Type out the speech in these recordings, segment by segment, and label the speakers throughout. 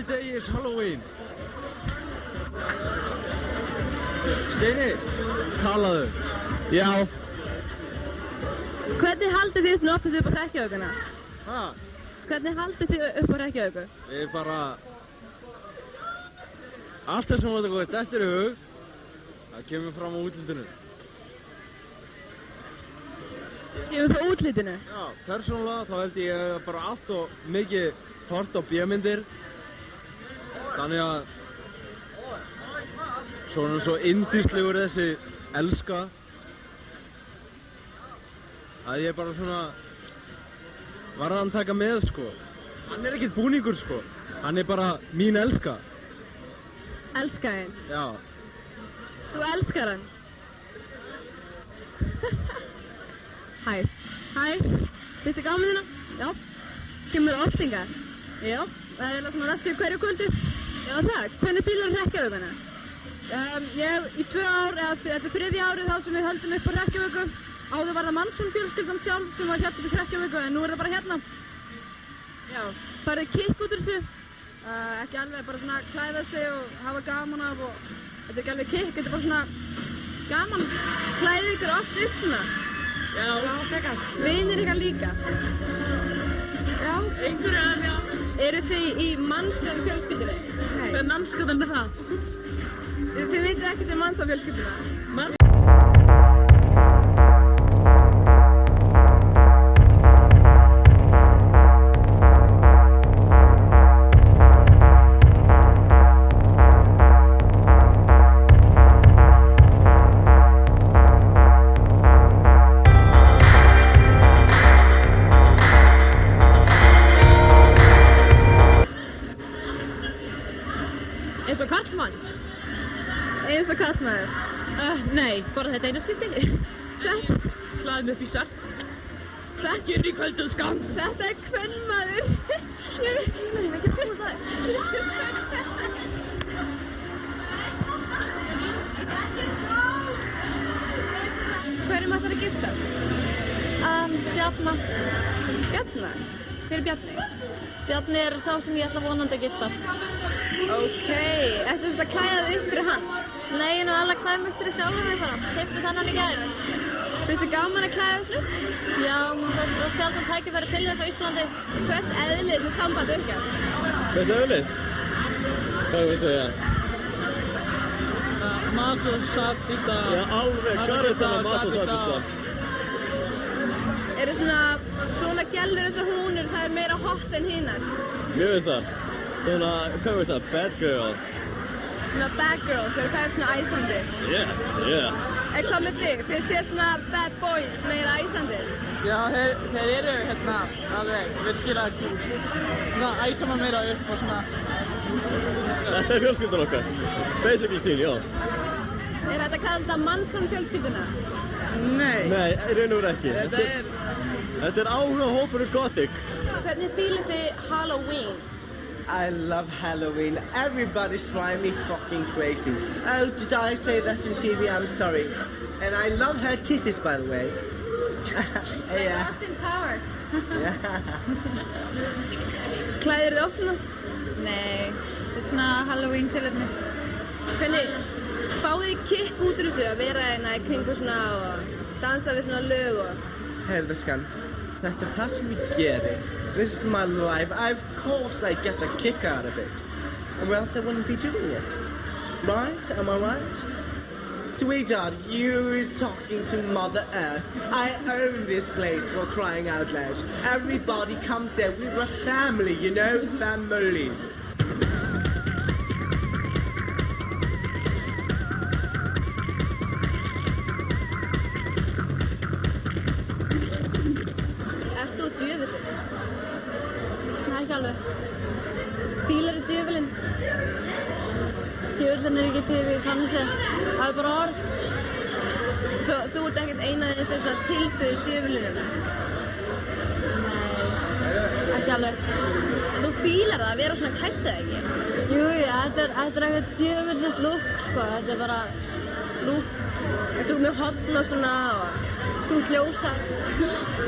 Speaker 1: degis Halloween. Steini, talaðu.
Speaker 2: Já.
Speaker 3: Hvernig haldið þið svona oftast upp á hrekkjavökuna?
Speaker 1: Hæ?
Speaker 3: Hvernig haldið þið upp á hrekkjavöku?
Speaker 1: Við bara... Allt það sem var þetta gott eftir í hug, það kemur fram á útlitinu.
Speaker 3: Kemur frá útlitinu?
Speaker 1: Já, persónulega þá held ég bara allt og mikið hort á bíómyndir. Þannig að... Svona svo yndislegur þessi elska. Að ég bara svona... Varð hann taka með, sko. Hann er ekkert búningur, sko. Hann er bara mín elska.
Speaker 3: Elskar þinn?
Speaker 1: Já.
Speaker 3: Þú elskar hann? Hæ. Hæ. Finnst þið gaman þína? Já. Kemur oft hingað? Já. Það er svona næstu hverju kvöldi? Já það. Hvernig fílar hrekkjavökuna? Ég í 2 ár, eða þetta er 3. árið þá sem við höldum upp á hrekkjavöku. Áður var það Mansson fjölskyldan sjálf sem var hélt upp í hrekkjavöku en nú er það bara hérna. Já. Færðu kikk út úr þessu? Ekki alveg, bara svona klæða sig og hafa gaman af og þetta er ekki alveg kikk, þetta er bara svona gaman. Klæðið ykkur oft upp svona? Já, frekar. Vinir ykkar líka? Já. Einhverju af, já. Eru þið í Mansson fjölskyldunni? Nei. Hvað mannskapin er það? Þið vitið ekkert Mansson fjölskylduna? Eins og karlmann? Eins og karlmaður? Nei, bara þetta eina skipti. Hlaðum upp í svart. Þetta er í kvöldum skam. Þetta er kvöldmaður. Ég veit ekki að komast það. Hverjum ætlar að giftast? Bjarna. Bjarna? Hver er Bjarni? Bjarni er sá sem ég ætla vonandi að giftast. Ókei, ættu þetta að klæða þig upp fyrir hann? Nei, ég er nú alveg að klæða mig upp fyrir sjálfum mig bara. Keypti þannan í gær. Finnst þið gaman að klæða þessu? Já, það er sjaldan tækifæri til þess á Íslandi. Hvers eðlis er samband ykkar?
Speaker 1: Hvers eðlis? Hvað vil segja?
Speaker 2: Masochista. Já, alveg, garðistan að masochista.
Speaker 3: Eru svona gælur eins og húnur, það er meira hot en hinnar?
Speaker 2: Mjög veist það. Svona, hvað veist það? Bad girl.
Speaker 3: Svona bad girls, það er svona æsandi?
Speaker 2: Yeah.
Speaker 3: En hvað með þig? Finnst þér svona bad boys meira æsandi?
Speaker 4: Já, þeir eru alveg virkilega kúl. Svona æsa maður meira upp og svona...
Speaker 2: Þetta er fjölskyldan okkar. Basically sín, já.
Speaker 3: Er þetta kallað Mansson fjölskylduna?
Speaker 4: Nei.
Speaker 2: Nei, í raun og veru ekki. Þetta er áhuga hópurinn Gothic.
Speaker 3: Hvernig fílið þið Halloween?
Speaker 5: I love Halloween. Everybody's driving me fucking crazy. Oh, did I say that on TV? I'm sorry. And I love her titties, by the way.
Speaker 3: Yeah. Austin Powers. Klæðir þið oft svona? Nei, þetta er svona Halloween tilefni. Hvernig fáið þið kikk út úr þessu að vera hérna í kringu svona og dansa við svona lög og...
Speaker 5: Heyrðu skan, þetta er það sem ég geri. This is my life. Of course I get a kick out of it. Or else I wouldn't be doing it. Right? Am I right? Sweetheart, you're talking to Mother Earth. I own this place for crying out loud. Everybody comes there. We're a family, you know? Family.
Speaker 3: Ert þú djöfullinn? Nei, ekki alveg. Fílar þú djöfullinn? Djöfullinn er ekki til við þannig að það er bara orð. Svo þú ert ekkert eina þeirra sem svona tilbyður djöfullinum? Nei, ekki alveg. En þú fílar það að vera svona klædd eða ekki? Jú, þetta er eitthvað djöfullins lúk, sko. Þetta er bara lúk. Ert þú með horn og svona og... Þú hljósar.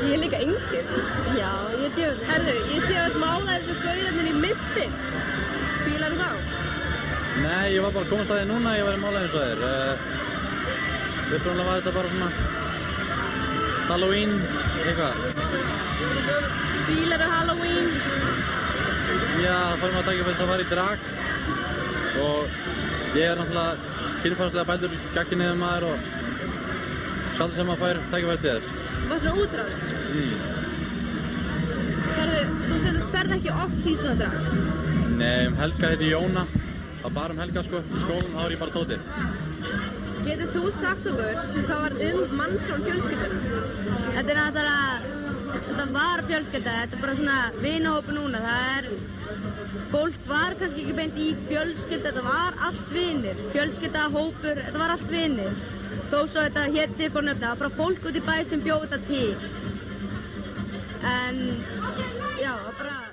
Speaker 3: Ég er líka engill. Já, ég er djöfull. Herru, ég sé að mála þessu gaurarnir í Misfits. Fílarðu þá?
Speaker 2: Nei, ég var bara að komast að því núna, ég var í mála eins og þér. Upprunalega var þetta bara svona Halloween, eitthvað.
Speaker 3: Fílarðu Halloween?
Speaker 2: Já, það fór maður að taka fyrir að fara í drag og ég er náttúrulega kynferðislega bældur gagginniður maður og sjaldan sem maður fær tækifæri til þess.
Speaker 3: Var svona útrás? Herðu, þú ferð ekki oft í svona drag?
Speaker 2: Nei, helga heiti Jóna. Það bara helga sko, í skólan þá er ég bara Tóti.
Speaker 3: Getur þú sagt okkur hvað var Mansson fjölskylduna? Þetta er náttúrulega, þetta var fjölskylda, þetta er bara svona vinahópur núna. Fólk var kannski ekki beint í fjölskylda, þetta var allt vinir. Fjölskylda, hópur, þetta var allt vinir. Þó svo þetta hét sér fór nöfna, það var bara fólk út í bæ sem bjóð þetta til. En, já, það var bara...